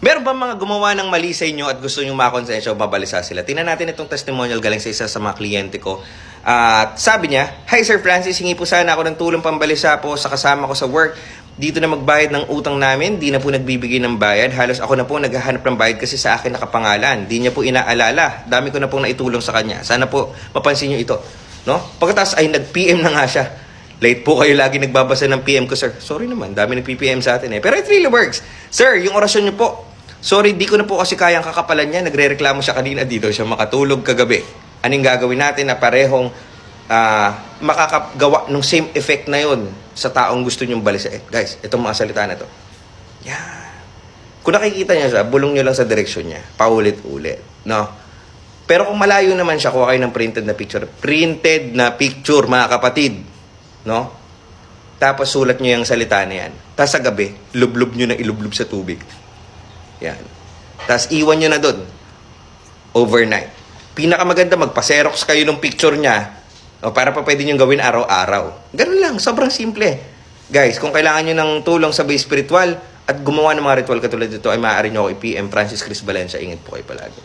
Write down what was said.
Meron ba mga gumawa ng mali sa inyo at gusto nyo makonsensya o mabalisa sila? Tingnan natin itong testimonial galing sa isa sa mga kliyente ko. At sabi niya, "Hi Sir Francis, hingi po sana ako ng tulong pambalisa po sa kasama ko sa work. Dito na magbayad ng utang namin, di na po nagbibigay ng bayad. Halos ako na po naghahanap ng bayad kasi sa akin nakapangalan. Di niya po inaalala. Dami ko na pong naitulong sa kanya. Sana po mapansin niyo ito." No? Pagkatapos ay nag-PM na nga siya. "Late po kayo lagi nagbabasa ng PM ko, sir." Sorry naman, dami nag-PPM sa atin eh. Pero it really works. "Sir, yung orasyon niyo po. Sorry, di ko na po kasi kayang kakapalan niya. Nagre-reklamo siya kanina, dito siya makatulog kagabi. Anong gagawin natin na parehong makakagawa ng same effect na yon sa taong gusto niyong balisain?" Guys, itong mga salita na to. Yan. Kung nakikita niya siya, bulong niyo lang sa direksyon niya. Paulit-ulit. No? Pero kung malayo naman siya, kuha kayo ng printed na picture. Printed na picture, mga kapatid. No? Tapos sulat niyo yung salita na yan. Tapos sa gabi, lublob niyo na ilublob sa tubig. Yan. Tapos iwan nyo na doon. Overnight. Pinakamaganda, magpa-xerox kayo ng picture niya. O, para pa pwede nyo gawin araw-araw. Ganun lang. Sobrang simple. Guys, kung kailangan nyo ng tulong sa base spiritual at gumawa ng mga ritual katulad dito, ay maaari nyo ako i-PM Francis Chris Valencia. Ingat po kayo palagi.